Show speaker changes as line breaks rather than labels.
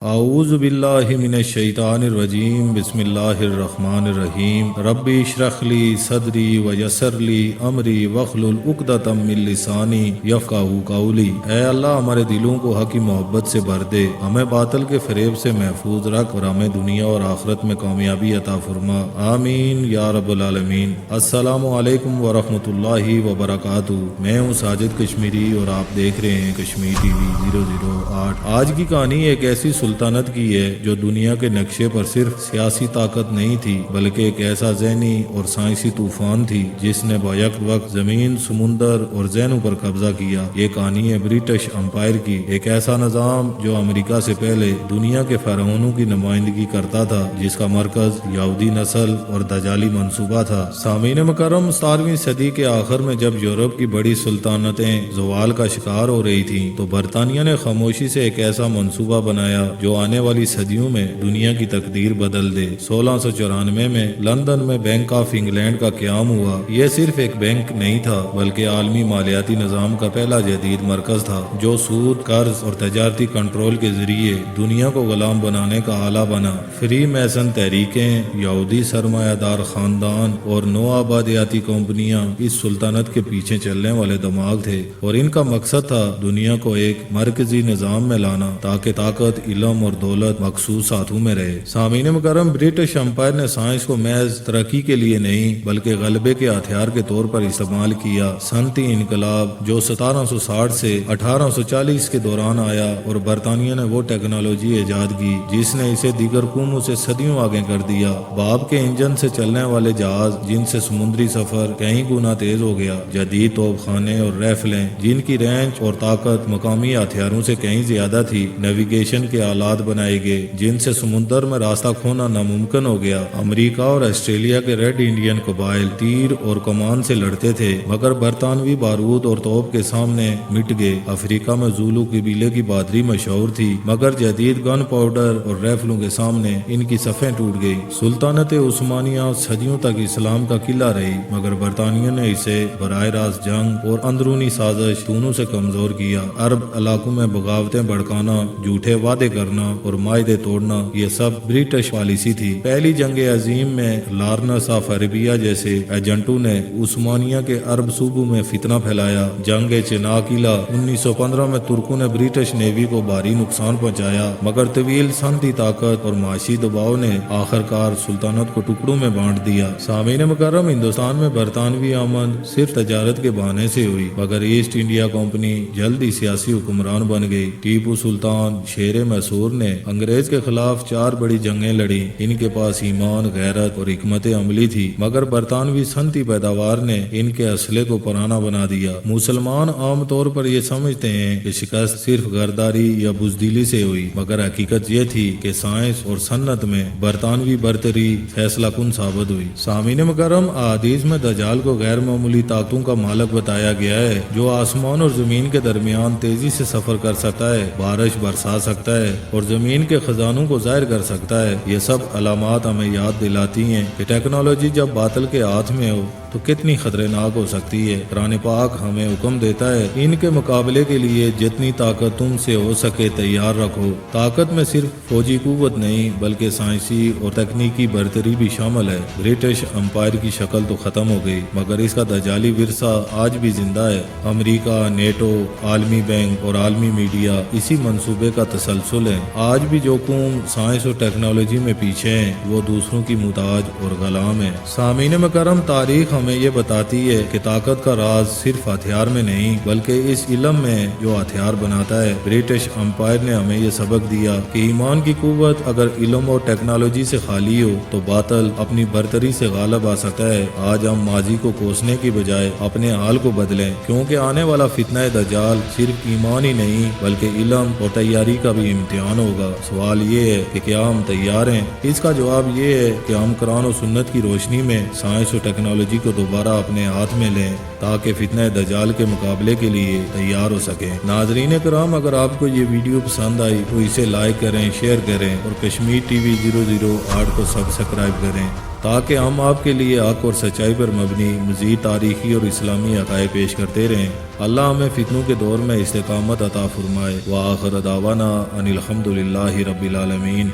اعوذ باللہ من الشیطان الرجیم بسم اللہ الرحمن الرحیم ربی اشرح لی صدری ویسر لی امری واحلل عقدۃ من لسانی یفقہوا قولی۔ اے اللہ ہمارے دلوں کو حق کی محبت سے بھر دے، ہمیں باطل کے فریب سے محفوظ رکھ اور ہمیں دنیا اور آخرت میں کامیابی عطا فرما، آمین یا رب العالمین۔ السلام علیکم ورحمۃ اللہ وبرکاتہ۔ میں ہوں ساجد کشمیری اور آپ دیکھ رہے ہیں کشمیر ٹی وی 008۔ آج کی کہانی ایک ایسی سلطنت کی ہے جو دنیا کے نقشے پر صرف سیاسی طاقت نہیں تھی بلکہ ایک ایسا ذہنی اور سائنسی طوفان تھی جس نے بیک وقت زمین، سمندر اور ذہنوں پر قبضہ کیا۔ یہ کہانی ہے برٹش امپائر کی، ایک ایسا نظام جو امریکہ سے پہلے دنیا کے فرعونوں کی نمائندگی کرتا تھا، جس کا مرکز یہودی نسل اور دجالی منصوبہ تھا۔ سامعین مکرم، 17ویں صدی کے آخر میں جب یورپ کی بڑی سلطنتیں زوال کا شکار ہو رہی تھیں تو برطانیہ نے خاموشی سے ایک ایسا منصوبہ بنایا جو آنے والی صدیوں میں دنیا کی تقدیر بدل دے۔ 1694 میں لندن میں بینک آف انگلینڈ کا قیام ہوا۔ یہ صرف ایک بینک نہیں تھا بلکہ عالمی مالیاتی نظام کا پہلا جدید مرکز تھا جو سود، قرض اور تجارتی کنٹرول کے ذریعے دنیا کو غلام بنانے کا آلہ بنا۔ فری میسن تحریکیں، یہودی سرمایہ دار خاندان اور نو آبادیاتی کمپنیاں اس سلطنت کے پیچھے چلنے والے دماغ تھے، اور ان کا مقصد تھا دنیا کو ایک مرکزی نظام میں لانا تاکہ طاقت، علم اور دولت مخصوص ہاتھوں میں رہے۔ سامعین مکرم، برٹش امپائر نے سائنس کو محض ترقی کے لیے نہیں بلکہ غلبے کے ہتھیار کے طور پر استعمال کیا۔ صنعتی انقلاب جو 1760 سے 1840 کے دوران آیا اور برطانیہ نے وہ ٹیکنالوجی ایجاد کی جس نے اسے دیگر قوموں سے صدیوں آگے کر دیا۔ باب کے انجن سے چلنے والے جہاز جن سے سمندری سفر کئی گنا تیز ہو گیا، جدید توپ خانے اور رائفلیں جن کی رینج اور طاقت مقامی ہتھیاروں سے کہیں زیادہ تھی، نیویگیشن کے آلات بنائے گئے جن سے سمندر میں راستہ کھونا ناممکن ہو گیا۔ امریکہ اور آسٹریلیا کے ریڈ انڈین قبائل تیر اور کمان سے لڑتے تھے مگر برطانوی بارود اور توپ کے سامنے مٹ گئے۔ افریقہ میں زولو قبیلے کی بہادری مشہور تھی مگر جدید گن پاؤڈر اور رائفلوں کے سامنے ان کی صفیں ٹوٹ گئی۔ سلطنت عثمانیہ صدیوں تک اسلام کا قلعہ رہی مگر برطانیہ نے اسے براہ راست جنگ اور اندرونی سازش دونوں سے کمزور کیا۔ عرب علاقوں میں بغاوتیں بھڑکانا، جھوٹے وعدے کرنا اور معاہدے توڑنا، یہ سب برٹش پالیسی تھی۔ پہلی جنگ عظیم میں لارنس آف عربیہ جیسے ایجنٹوں نے عثمانیہ کے عرب صوبوں میں فتنہ پھیلایا۔ جنگ چناقیلا 1915 میں ترکوں نے برٹش نیوی کو بھاری نقصان پہنچایا مگر طویل صنعتی طاقت اور معاشی دباؤ نے آخر کار سلطنت کو ٹکڑوں میں بانٹ دیا۔ سامعین مکرم، ہندوستان میں برطانوی آمد صرف تجارت کے بہانے سے ہوئی مگر ایسٹ انڈیا کمپنی جلد ہی سیاسی حکمران بن گئی۔ ٹیپو سلطان شیر مسور نے انگریز کے خلاف 4 بڑی جنگیں لڑی۔ ان کے پاس ایمان، غیرت اور حکمت عملی تھی مگر برطانوی صنعتی پیداوار نے ان کے اسلحے کو پرانا بنا دیا۔ مسلمان عام طور پر یہ سمجھتے ہیں کہ شکست صرف غداری یا بزدلی سے ہوئی مگر حقیقت یہ تھی کہ سائنس اور صنعت میں برطانوی برتری فیصلہ کن ثابت ہوئی۔ سامعین مکرم، احادیث میں دجال کو غیر معمولی طاقتوں کا مالک بتایا گیا ہے جو آسمان اور زمین کے درمیان تیزی سے سفر کر سکتا ہے، بارش برسا سکتا ہے اور زمین کے خزانوں کو ظاہر کر سکتا ہے۔ یہ سب علامات ہمیں یاد دلاتی ہیں کہ ٹیکنالوجی جب باطل کے ہاتھ میں ہو تو کتنی خطرناک ہو سکتی ہے۔ قرآن پاک ہمیں حکم دیتا ہے ان کے مقابلے کے لیے جتنی طاقت تم سے ہو سکے تیار رکھو۔ طاقت میں صرف فوجی قوت نہیں بلکہ سائنسی اور تکنیکی برتری بھی شامل ہے۔ برٹش امپائر کی شکل تو ختم ہو گئی مگر اس کا دجالی ورثہ آج بھی زندہ ہے۔ امریکہ، نیٹو، عالمی بینک اور عالمی میڈیا اسی منصوبے کا تسلسل ہے۔ آج بھی جو قوم سائنس اور ٹیکنالوجی میں پیچھے ہیں وہ دوسروں کی محتاج اور غلام ہے۔ سامعین مکرم، تاریخ ہمیں یہ بتاتی ہے کہ طاقت کا راز صرف ہتھیار میں نہیں بلکہ اس علم میں جو ہتھیار بناتا ہے۔ برٹش امپائر نے ہمیں یہ سبق دیا کہ ایمان کی قوت اگر علم اور ٹیکنالوجی سے خالی ہو تو باطل اپنی برتری سے غالب آ سکتا ہے۔ آج ہم ماضی کو کوسنے کی بجائے اپنے حال کو بدلیں کیونکہ آنے والا فتنہ دجال صرف ایمان ہی نہیں بلکہ علم اور تیاری کا بھی امتحان ہوگا۔ سوال یہ ہے کہ کیا ہم تیار ہیں؟ اس کا جواب یہ ہے کہ ہم قرآن و سنت کی روشنی میں سائنس اور ٹیکنالوجی کو دوبارہ اپنے ہاتھ میں لیں تاکہ فتنہ دجال کے مقابلے کے لیے تیار ہو سکیں۔ ناظرین کرام، اگر آپ کو یہ ویڈیو پسند آئی تو اسے لائک کریں، شیئر کریں اور کشمیر ٹی وی 008 کو سبسکرائب کریں۔ تاکہ ہم آپ کے لیے حق اور سچائی پر مبنی مزید تاریخی اور اسلامی عقائد پیش کرتے رہیں۔ اللہ ہمیں فتنوں کے دور میں استقامت عطا فرمائے۔ وآخر دعوانا ان الحمد للہ رب العالمین۔